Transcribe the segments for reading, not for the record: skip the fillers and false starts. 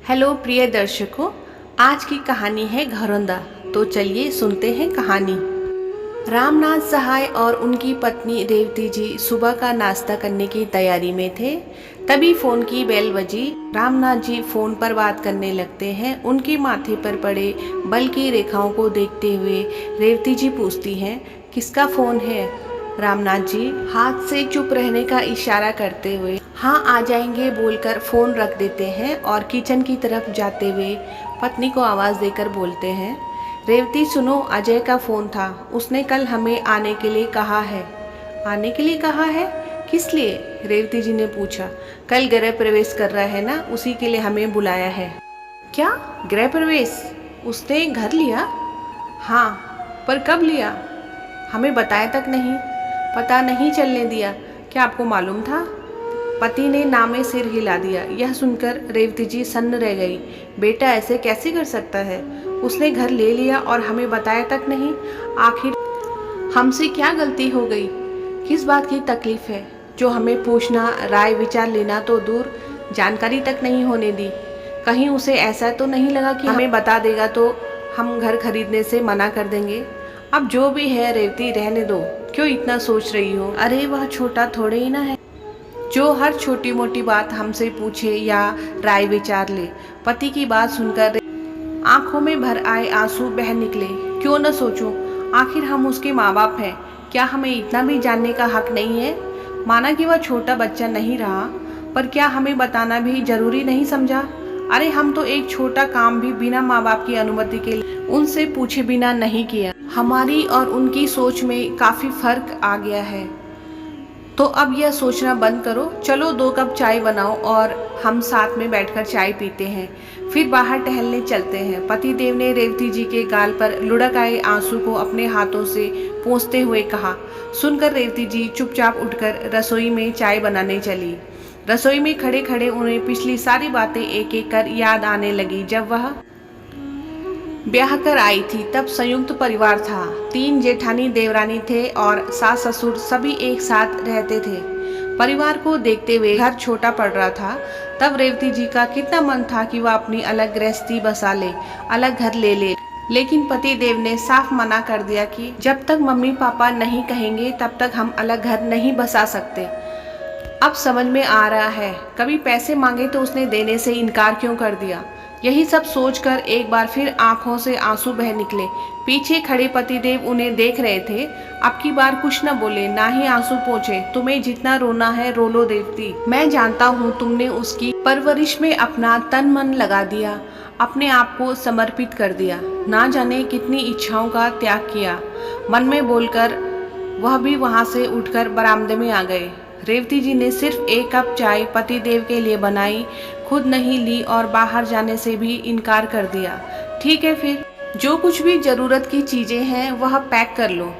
Hello प्रिय दर्शकों, आज की कहानी है घरौंदा। तो चलिए सुनते हैं कहानी। रामनाथ सहाय और उनकी पत्नी रेवती जी सुबह का नाश्ता करने की तैयारी में थे। तभी फोन की बेल बजी। रामनाथ जी फोन पर बात करने लगते हैं। उनके माथे पर पड़े बल की रेखाओं को देखते हुए रेवती जी पूछती हैं, किसका फोन है? रामनाथ जी हाथ से चुप रहने का इशारा करते हुए हाँ आ जाएंगे बोलकर फोन रख देते हैं और किचन की तरफ जाते हुए पत्नी को आवाज देकर बोलते हैं, रेवती सुनो, अजय का फोन था। उसने कल हमें आने के लिए कहा है। आने के लिए कहा है? किस लिए? रेवती जी ने पूछा। कल गृह प्रवेश कर रहा है ना, उसी के लिए हमें बुलाया है। क्या गृह प्रवेश? उसने घर लिया? हाँ, पर कब लिया? हमें बताया तक नहीं, पता नहीं चलने दिया। क्या आपको मालूम था? पति ने नामे सिर हिला दिया। यह सुनकर रेवती जी सन्न रह गई। बेटा ऐसे कैसे कर सकता है? उसने घर ले लिया और हमें बताया तक नहीं। आखिर हमसे क्या गलती हो गई? किस बात की तकलीफ है जो हमें पूछना, राय विचार लेना तो दूर, जानकारी तक नहीं होने दी? कहीं उसे ऐसा तो नहीं लगा कि हमें बता देगा तो हम घर खरीदने से मना कर देंगे? अब जो भी है रेवती, रहने दो। क्यों इतना सोच रही हो? अरे वह छोटा थोड़े ही ना है जो हर छोटी मोटी बात हमसे पूछे या राय विचार ले। पति की बात सुनकर आंखों में भर आए आंसू बह निकले। क्यों न सोचूं, आखिर हम उसके माँ बाप हैं। क्या हमें इतना भी जानने का हक नहीं है? माना कि वह छोटा बच्चा नहीं रहा, पर क्या हमें बताना भी जरूरी नहीं समझा? अरे हम तो एक छोटा काम भी बिना माँ बाप की अनुमति के उनसे पूछे बिना नहीं किया। हमारी और उनकी सोच में काफी फर्क आ गया है। तो अब यह सोचना बंद करो। चलो 2 कप चाय बनाओ और हम साथ में बैठकर चाय पीते हैं, फिर बाहर टहलने चलते हैं। पतिदेव ने रेवती जी के गाल पर लुढ़क आए आंसू को अपने हाथों से पोंछते हुए कहा। सुनकर रेवती जी चुपचाप उठकर रसोई में चाय बनाने चली। रसोई में खड़े खड़े उन्हें पिछली सारी बातें एक एक कर याद आने लगी। जब वह ब्याह कर आई थी तब संयुक्त परिवार था। 3 जेठानी देवरानी थे और सास ससुर सभी एक साथ रहते थे। परिवार को देखते हुए घर छोटा पड़ रहा था। तब रेवती जी का कितना मन था कि वह अपनी अलग गृहस्थी बसा ले, अलग घर ले ले। लेकिन पति देव ने साफ मना कर दिया कि जब तक मम्मी पापा नहीं कहेंगे तब तक हम अलग घर नहीं बसा सकते। अब समझ में आ रहा है, कभी पैसे मांगे तो उसने देने से इनकार क्यों कर दिया। यही सब सोचकर एक बार फिर आंखों से आंसू बह निकले। पीछे खड़े पतिदेव उन्हें देख रहे थे। अब की बार कुछ न बोले, ना ही आंसू पोंछे। तुम्हें जितना रोना है रो लो देवती, मैं जानता हूँ तुमने उसकी परवरिश में अपना तन मन लगा दिया, अपने आप को समर्पित कर दिया, ना जाने कितनी इच्छाओं का त्याग किया। मन में बोलकर वह भी वहां से उठकर बरामदे में आ गए। रेवती जी ने सिर्फ 1 कप चाय पतिदेव के लिए बनाई, खुद नहीं ली और बाहर जाने से भी इनकार कर दिया। ठीक है, फिर जो कुछ भी जरूरत की चीजें हैं वह पैक कर लो।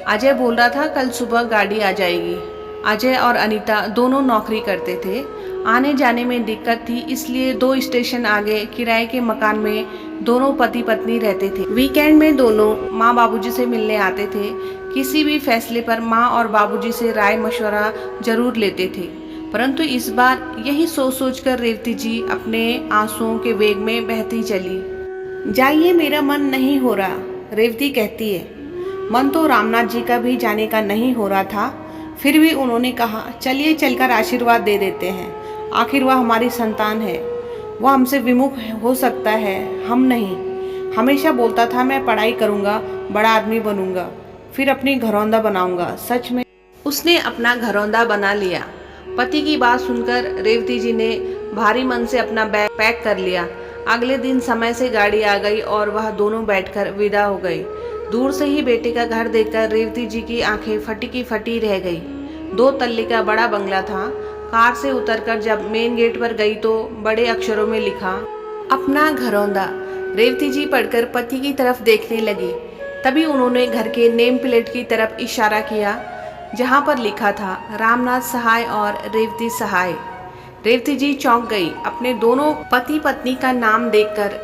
अजय बोल रहा था कल सुबह गाड़ी आ जाएगी। अजय और अनीता दोनों नौकरी करते थे। आने जाने में दिक्कत थी, इसलिए 2 स्टेशन आगे किराए के मकान में दोनों पति पत्नी रहते थे। वीकेंड में दोनों माँ बाबूजी से मिलने आते थे। किसी भी फैसले पर माँ और बाबूजी से राय मशवरा जरूर लेते थे। परंतु इस बार यही सोच सोचकर रेवती जी अपने आंसुओं के वेग में बहती चली। जाइए, मेरा मन नहीं हो रहा, रेवती कहती है। मन तो रामनाथ जी का भी जाने का नहीं हो रहा था, फिर भी उन्होंने कहा चलिए चलकर आशीर्वाद दे देते हैं। आखिर वह हमारी संतान है। वह हमसे विमुख हो सकता है, हम नहीं। हमेशा बोलता था मैं पढ़ाई करूँगा, बड़ा आदमी बनूंगा, फिर अपनी घरौंदा बनाऊंगा। सच में उसने अपना घरौंदा बना लिया। पति की बात सुनकर रेवती जी ने भारी मन से अपना बैग पैक कर लिया। अगले दिन समय से गाड़ी आ गई और वह दोनों बैठकर विदा हो गई। दूर से ही बेटे का घर देखकर रेवती जी की आंखें फटी की फटी रह गई। 2 तल्ले का बड़ा बंगला था। कार से उतरकर जब मेन गेट पर गई तो बड़े अक्षरों में लिखा अपना घरौंदा। रेवती जी पढ़कर पति की तरफ देखने लगी। तभी उन्होंने घर के नेम प्लेट की तरफ इशारा किया जहां पर लिखा था रामनाथ सहाय और रेवती सहाय। रेवती जी चौंक गई। अपने दोनों पति पत्नी का नाम देखकर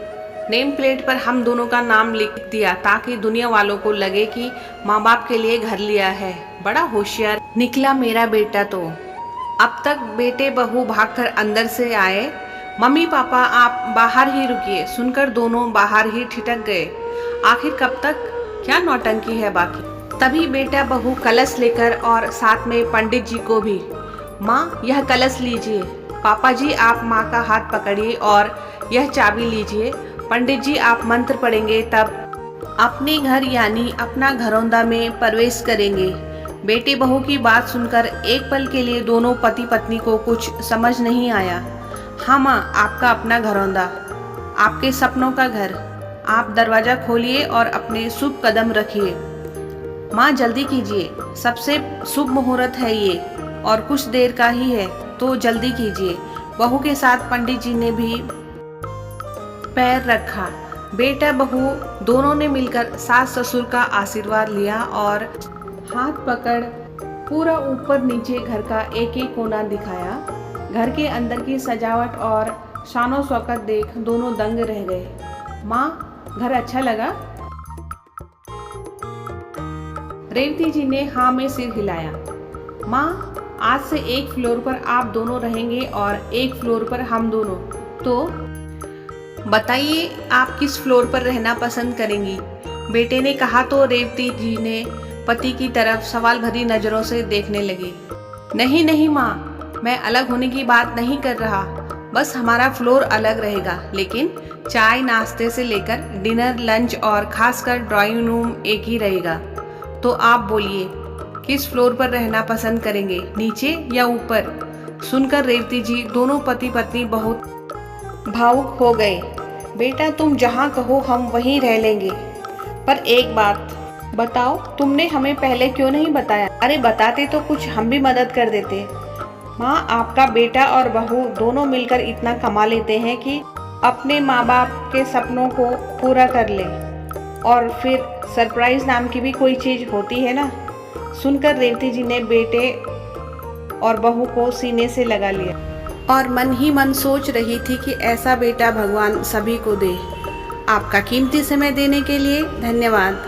नेम प्लेट पर हम दोनों का नाम लिख दिया ताकि दुनिया वालों को लगे कि माँ बाप के लिए घर लिया है। बड़ा होशियार निकला मेरा बेटा। तो अब तक बेटे बहू भागकर अंदर से आए। मम्मी पापा आप बाहर ही रुकिए, सुनकर दोनों बाहर ही ठिठक गए। आखिर कब तक, क्या नौटंकी है बाकी। तभी बेटा बहू कलश लेकर और साथ में पंडित जी को भी। माँ यह कलश लीजिए, पापा जी आप माँ का हाथ पकड़िए और यह चाबी लीजिए। पंडित जी आप मंत्र पढ़ेंगे तब अपने घर यानी अपना घरौंदा में प्रवेश करेंगे। बेटे बहू की बात सुनकर एक पल के लिए दोनों पति पत्नी को कुछ समझ नहीं आया। हाँ माँ, आपका अपना घरौंदा, आपके सपनों का घर। आप दरवाज़ा खोलिए और अपने शुभ कदम रखिए। माँ जल्दी कीजिए, सबसे शुभ मुहूर्त है ये और कुछ देर का ही है, तो जल्दी कीजिए। बहू के साथ पंडित जी ने भी पैर रखा। बेटा बहू दोनों ने मिलकर सास ससुर का आशीर्वाद लिया और हाथ पकड़ पूरा ऊपर नीचे घर का एक एक कोना दिखाया। घर के अंदर की सजावट और शानो शौकत देख दोनों दंग रह गए। माँ घर अच्छा लगा? रेवती जी ने हाँ में सिर हिलाया। माँ आज से एक फ्लोर पर आप दोनों रहेंगे और एक फ्लोर पर हम दोनों। तो बताइए आप किस फ्लोर पर रहना पसंद करेंगी? बेटे ने कहा तो रेवती जी ने पति की तरफ सवाल भरी नज़रों से देखने लगी। नहीं नहीं माँ, मैं अलग होने की बात नहीं कर रहा, बस हमारा फ्लोर अलग रहेगा, लेकिन चाय नाश्ते से लेकर डिनर लंच और खासकर ड्राइंग रूम एक ही रहेगा। तो आप बोलिए किस फ्लोर पर रहना पसंद करेंगे, नीचे या ऊपर? सुनकर रेवती जी दोनों पति पत्नी बहुत भावुक हो गए। बेटा तुम जहाँ कहो हम वहीं रह लेंगे, पर एक बात बताओ, तुमने हमें पहले क्यों नहीं बताया? अरे बताते तो कुछ हम भी मदद कर देते। माँ आपका बेटा और बहू दोनों मिलकर इतना कमा लेते हैं कि अपने माँ बाप के सपनों को पूरा कर ले, और फिर सरप्राइज नाम की भी कोई चीज़ होती है ना। सुनकर रेवती जी ने बेटे और बहू को सीने से लगा लिया और मन ही मन सोच रही थी कि ऐसा बेटा भगवान सभी को दे। आपका कीमती समय देने के लिए धन्यवाद।